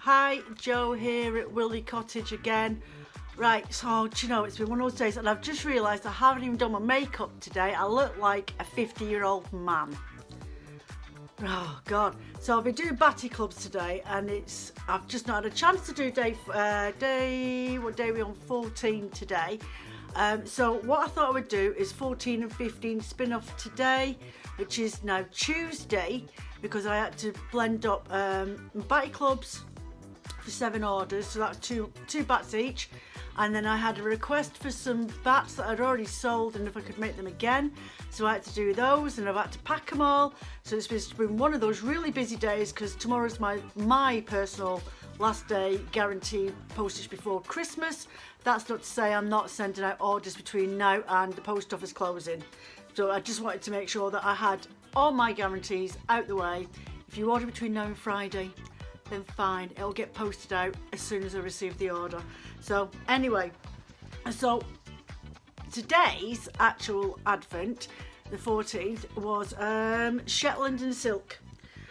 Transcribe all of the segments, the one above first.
Hi, Joe here at Willie Cottage again. Right, so do you know, it's been one of those days and I've just realised I haven't even done my makeup today. I look like a 50-year-old man. Oh God. So I've been doing Batty Clubs today and I've just not had a chance to do what day are we on? 14 today. So what I thought I would do is 14 and 15 spin off today, which is now Tuesday, because I had to blend up Batty Clubs for 7 orders, so that's two bats each. And then I had a request for some bats that I'd already sold and if I could make them again, so I had to do those and I've had to pack them all. So it's been one of those really busy days because tomorrow's my personal last day guaranteed postage before Christmas. That's not to say I'm not sending out orders between now and the post office closing. So I just wanted to make sure that I had all my guarantees out the way. If you order between now and Friday, then fine, it'll get posted out as soon as I receive the order. So anyway, so today's actual advent, the 14th, was Shetland and silk.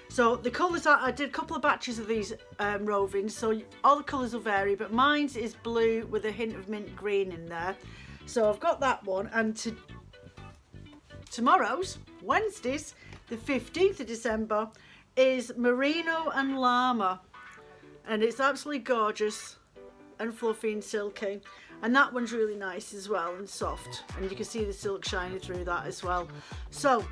So the colours, I did a couple of batches of these rovings, so all the colours will vary, but mine's is blue with a hint of mint green in there. So I've got that one, and tomorrow's, Wednesday's, the 15th of December, is merino and llama, and it's absolutely gorgeous and fluffy and silky, and that one's really nice as well and soft, and you can see the silk shining through that as well. So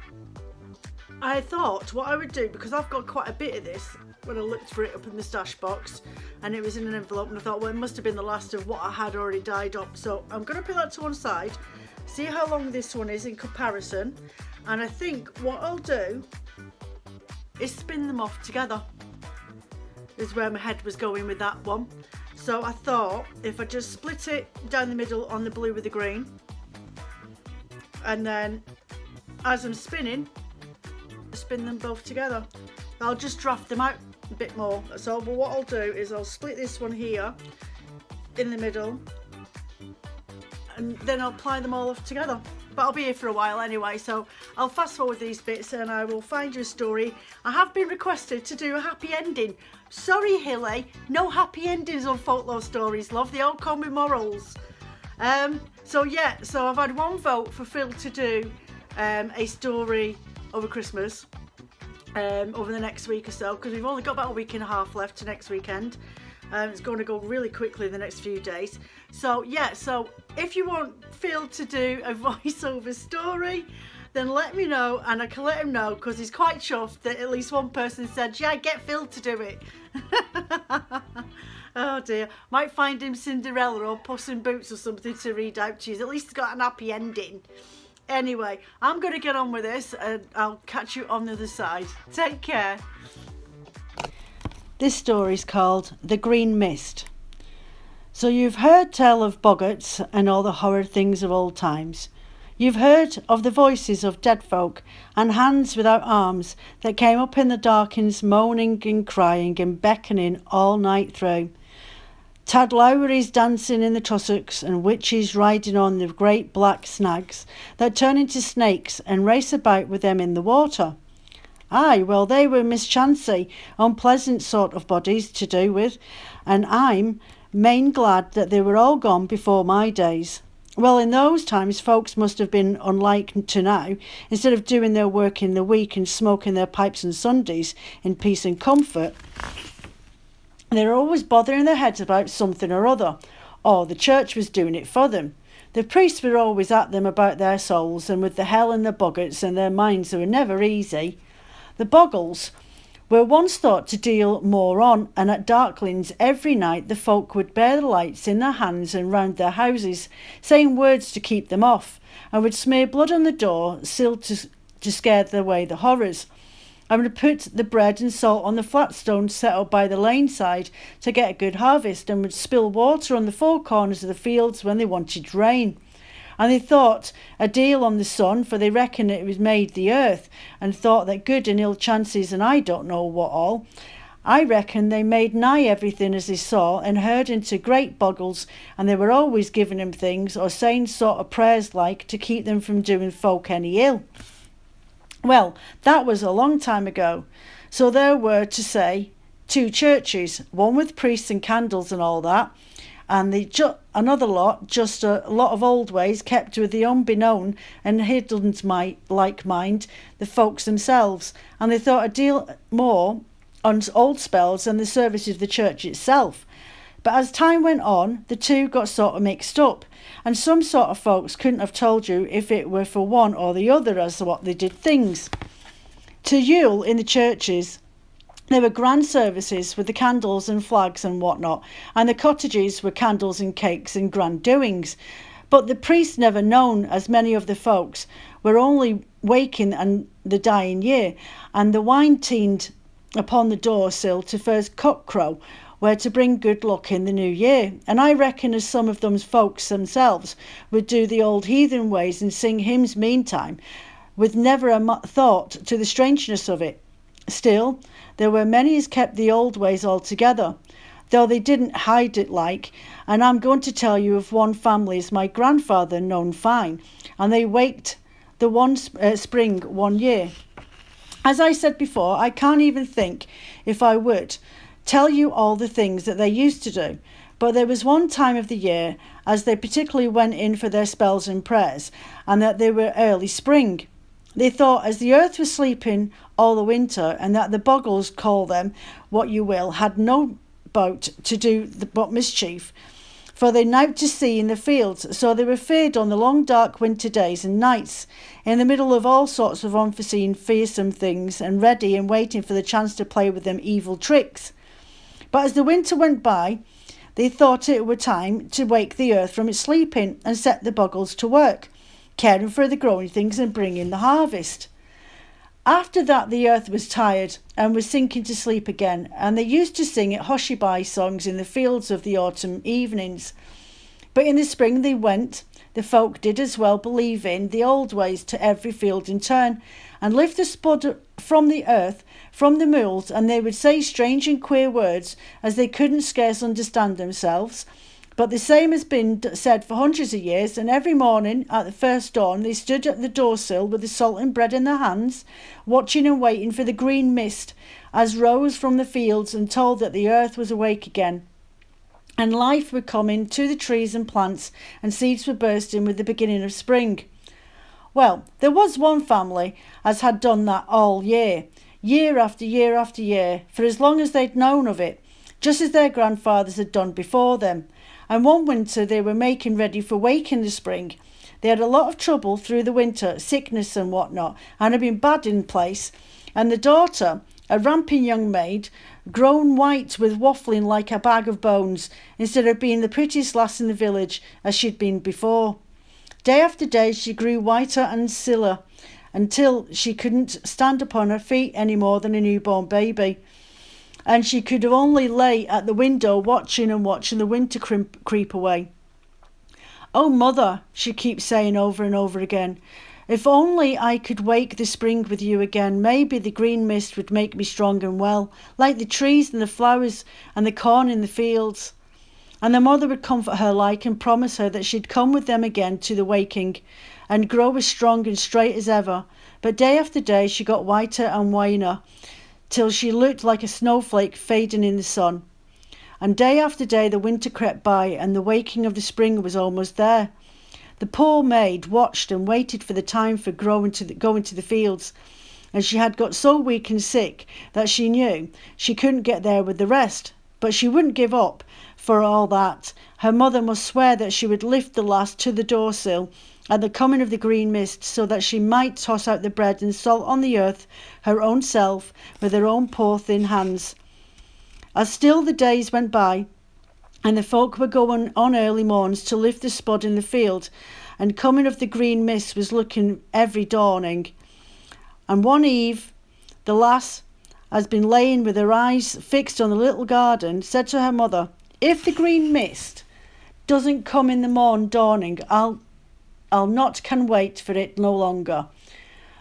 I thought what I would do, because I've got quite a bit of this when I looked for it up in the stash box and it was in an envelope, and I thought, well, it must have been the last of what I had already dyed up, so I'm going to put that to one side, see how long this one is in comparison, and I think what I'll do is spin them off together, is where my head was going with that one. So I thought if I just split it down the middle on the blue with the green, and then as I'm spinning, spin them both together. I'll just draft them out a bit more. So but what I'll do is I'll split this one here in the middle, and then I'll apply them all off together. But I'll be here for a while anyway, so I'll fast forward these bits and I will find you a story. I have been requested to do a happy ending. Sorry, Hilly, no happy endings on folklore stories, love. They all come with morals. So I've had one vote for Phil to do a story over Christmas, over the next week or so, because we've only got about a week and a half left to next weekend. It's going to go really quickly the next few days. So if you want Phil to do a voiceover story, then let me know and I can let him know, because he's quite chuffed that at least one person said, yeah, get Phil to do it. Oh dear, might find him Cinderella or Puss in Boots or something to read out to you. At least it's got an happy ending. Anyway, I'm going to get on with this and I'll catch you on the other side. Take care. This story is called The Green Mist. So you've heard tell of boggarts and all the horrid things of old times. You've heard of the voices of dead folk and hands without arms that came up in the darkens moaning and crying and beckoning all night through. Tad Lowry's dancing in the tussocks and witches riding on the great black snags that turn into snakes and race about with them in the water. Aye, well, they were mischancy, unpleasant sort of bodies to do with, and I'm main glad that they were all gone before my days. Well, in those times, folks must have been unlike to now. Instead of doing their work in the week and smoking their pipes on Sundays in peace and comfort, they're always bothering their heads about something or other, or the church was doing it for them. The priests were always at them about their souls, and with the hell and the boggarts and their minds, they were never easy. The boggles were once thought to deal more on, and at darklings every night the folk would bear the lights in their hands and round their houses, saying words to keep them off, and would smear blood on the door, sealed to scare away the horrors, and would put the bread and salt on the flat stones set up by the lane side to get a good harvest, and would spill water on the four corners of the fields when they wanted rain. And they thought a deal on the sun, for they reckoned it was made the earth, and thought that good and ill chances and I don't know what all. I reckon they made nigh everything as they saw and heard into great boggles, and they were always giving them things or saying sort of prayers like to keep them from doing folk any ill. Well, that was a long time ago, so there were to say two churches, one with priests and candles and all that, and another lot, just a lot of old ways kept with the unbeknown and hidden like mind, the folks themselves, and they thought a deal more on old spells than the service of the church itself. But as time went on, the two got sort of mixed up, and some sort of folks couldn't have told you if it were for one or the other as to what they did things. To Yule in the churches, there were grand services with the candles and flags and whatnot, and the cottages were candles and cakes and grand doings. But the priests never known, as many of the folks were only waking and the dying year, and the wine teened upon the door sill to first cockcrow, where to bring good luck in the new year. And I reckon as some of them folks themselves would do the old heathen ways and sing hymns meantime, with never a thought to the strangeness of it. Still, there were many as kept the old ways altogether, though they didn't hide it like, and I'm going to tell you of one family as my grandfather known fine, and they waked the one spring one year. As I said before, I can't even think, if I would, tell you all the things that they used to do, but there was one time of the year as they particularly went in for their spells and prayers, and that they were early spring. They thought as the earth was sleeping all the winter, and that the boggles, call them what you will, had no boat to do but mischief, for they nowt to see in the fields, so they were feared on the long dark winter days and nights, in the middle of all sorts of unforeseen fearsome things, and ready and waiting for the chance to play with them evil tricks. But as the winter went by, they thought it were time to wake the earth from its sleeping and set the boggles to work, caring for the growing things and bringing the harvest. After that the earth was tired and was sinking to sleep again, and they used to sing it hushy-by songs in the fields of the autumn evenings. But in the spring they went, the folk did as well believe in the old ways, to every field in turn, and lift the spud from the earth, from the mules, and they would say strange and queer words as they couldn't scarce understand themselves. But the same has been said for hundreds of years, and every morning at the first dawn they stood at the doorsill with the salt and bread in their hands, watching and waiting for the green mist as rose from the fields and told that the earth was awake again, and life were coming to the trees and plants, and seeds were bursting with the beginning of spring. Well, there was one family as had done that all year, year after year after year, for as long as they'd known of it, just as their grandfathers had done before them. And one winter they were making ready for waking the spring. They had a lot of trouble through the winter, sickness and whatnot, and had been bad in place. And the daughter, a ramping young maid, grown white with waffling like a bag of bones, instead of being the prettiest lass in the village as she'd been before. Day after day she grew whiter and siller, until she couldn't stand upon her feet any more than a newborn baby. And she could only lay at the window watching the winter creep away. "Oh, mother," she keeps saying over and over again, "if only I could wake the spring with you again, maybe the green mist would make me strong and well, like the trees and the flowers and the corn in the fields." And the mother would comfort her like, and promise her that she'd come with them again to the waking, and grow as strong and straight as ever. But day after day she got whiter and whiner, till she looked like a snowflake fading in the sun. And day after day the winter crept by, and the waking of the spring was almost there. The poor maid watched and waited for the time for going to the fields, and she had got so weak and sick that she knew she couldn't get there with the rest. But she wouldn't give up. For all that, her mother must swear that she would lift the lass to the doorsill at the coming of the green mist, so that she might toss out the bread and salt on the earth her own self with her own poor thin hands. As still the days went by, and the folk were going on early morns to lift the spud in the field, and coming of the green mist was looking every dawning. And one eve the lass has been laying with her eyes fixed on the little garden, said to her mother, "If the green mist doesn't come in the morn dawning, I'll not can wait for it no longer.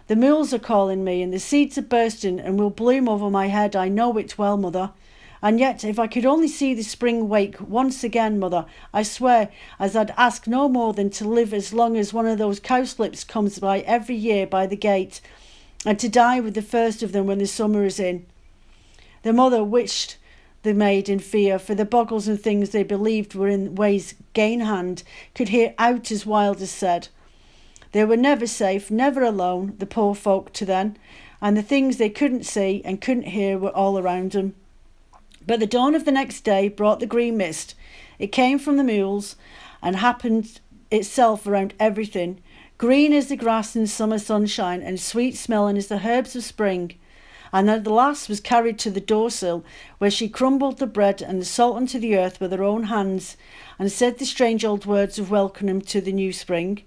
The mules are calling me, and the seeds are bursting and will bloom over my head. I know it well, mother. And yet, if I could only see the spring wake once again, mother, I swear as I'd ask no more than to live as long as one of those cowslips comes by every year by the gate, and to die with the first of them when the summer is in." The mother wished the maid in fear, for the bogles and things they believed were in ways gain hand could hear out as wild as said. They were never safe, never alone, the poor folk to then, and the things they couldn't see and couldn't hear were all around them. But the dawn of the next day brought the green mist. It came from the mules and happened itself around everything, green as the grass in summer sunshine and sweet smelling as the herbs of spring. And then the lass was carried to the door-sill, where she crumbled the bread and the salt into the earth with her own hands, and said the strange old words of welcome to the new spring.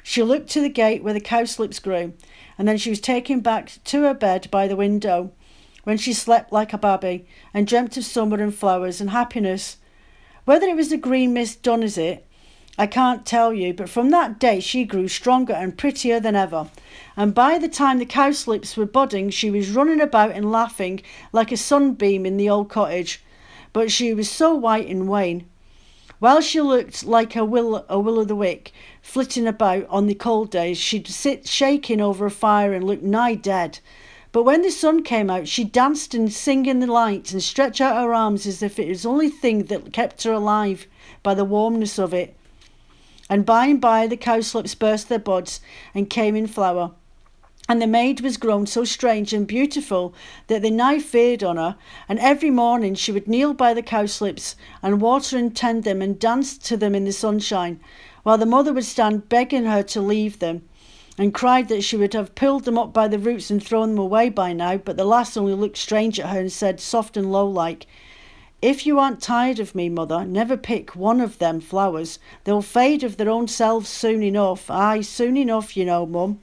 She looked to the gate where the cowslips grew, and then she was taken back to her bed by the window, when she slept like a baby, and dreamt of summer and flowers and happiness. Whether it was the green mist done as it, I can't tell you, but from that day she grew stronger and prettier than ever, and by the time the cowslips were budding she was running about and laughing like a sunbeam in the old cottage, but she was so white and wan. While she looked like a will-o'-the-wick flitting about on the cold days, she'd sit shaking over a fire and look nigh dead. But when the sun came out, she danced and sing in the light and stretched out her arms as if it was the only thing that kept her alive by the warmness of it. And by the cowslips burst their buds and came in flower. And the maid was grown so strange and beautiful that they nigh feared on her, and every morning she would kneel by the cowslips and water and tend them and dance to them in the sunshine, while the mother would stand begging her to leave them, and cried that she would have pulled them up by the roots and thrown them away by now, but the lass only looked strange at her and said, soft and low like, "If you aren't tired of me, mother, never pick one of them flowers. They'll fade of their own selves soon enough. Aye, soon enough, you know, mum."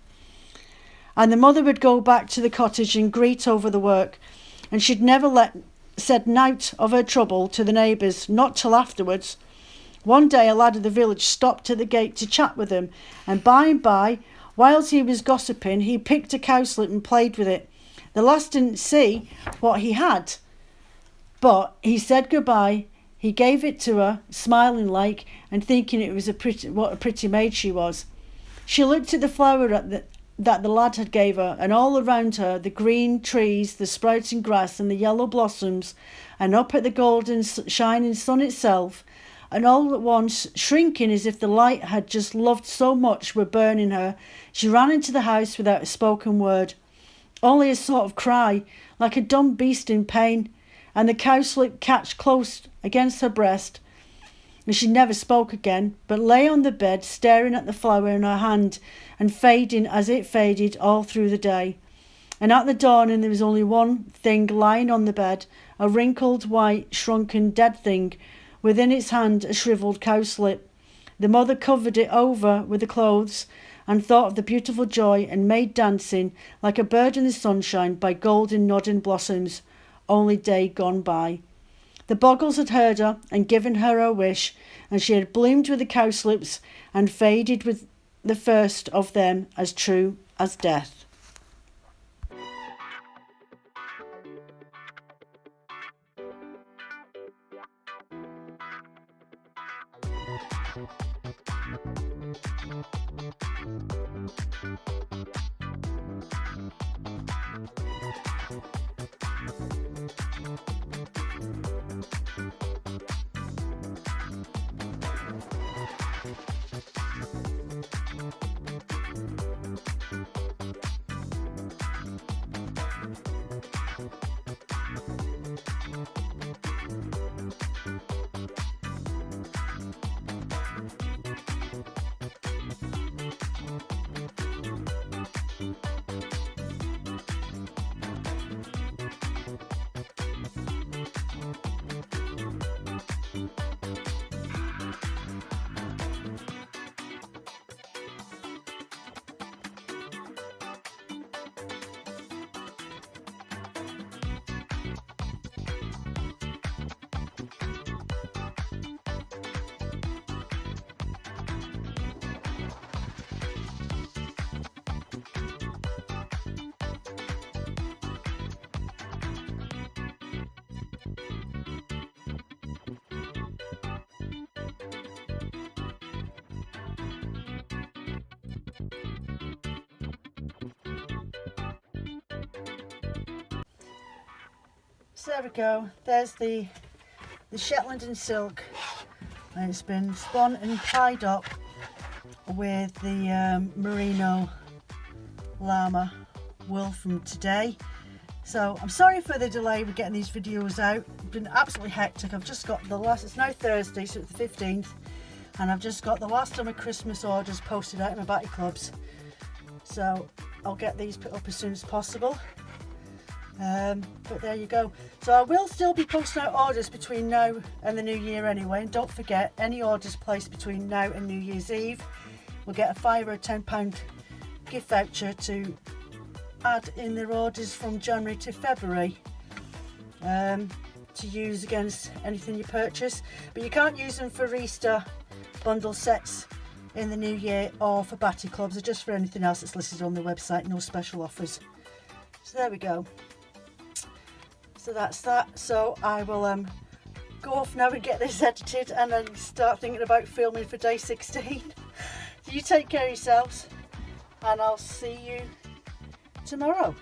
And the mother would go back to the cottage and greet over the work, and she'd never said nought of her trouble to the neighbours, not till afterwards. One day a lad of the village stopped at the gate to chat with him, and by, whilst he was gossiping, he picked a cowslip and played with it. The lass didn't see what he had, but he said goodbye. He gave it to her, smiling like, and thinking it was what a pretty maid she was. She looked at the flower that the lad had gave her, and all around her the green trees, the sprouting grass and the yellow blossoms, and up at the golden shining sun itself, and all at once, shrinking as if the light had just loved so much were burning her, she ran into the house without a spoken word, only a sort of cry, like a dumb beast in pain, and the cowslip catched close against her breast, and she never spoke again, but lay on the bed staring at the flower in her hand and fading as it faded all through the day. And at the dawning there was only one thing lying on the bed, a wrinkled, white, shrunken, dead thing, within its hand a shrivelled cowslip. The mother covered it over with the clothes and thought of the beautiful joy and made dancing like a bird in the sunshine by golden nodding blossoms, only day gone by. The bogles had heard her and given her her wish, and she had bloomed with the cowslips and faded with the first of them as true as death. So there we go. There's the Shetland and silk. And it's been spun and tied up with the merino llama wool from today. So I'm sorry for the delay with getting these videos out. It's been absolutely hectic. I've just got the last, it's now Thursday, so it's the 15th, and I've just got the last of my Christmas orders posted out in my batty clubs. So I'll get these put up as soon as possible. But there you go. So I will still be posting out orders between now and the new year anyway, and don't forget, any orders placed between now and New Year's Eve will get a £5 or a £10 gift voucher to add in their orders from January to February, to use against anything you purchase. But you can't use them for Easter bundle sets in the new year or for batty clubs. They're just for anything else that's listed on the website. No special offers. So there we go. So that's that. So I will go off now and get this edited and then start thinking about filming for day 16. You take care of yourselves, and I'll see you tomorrow.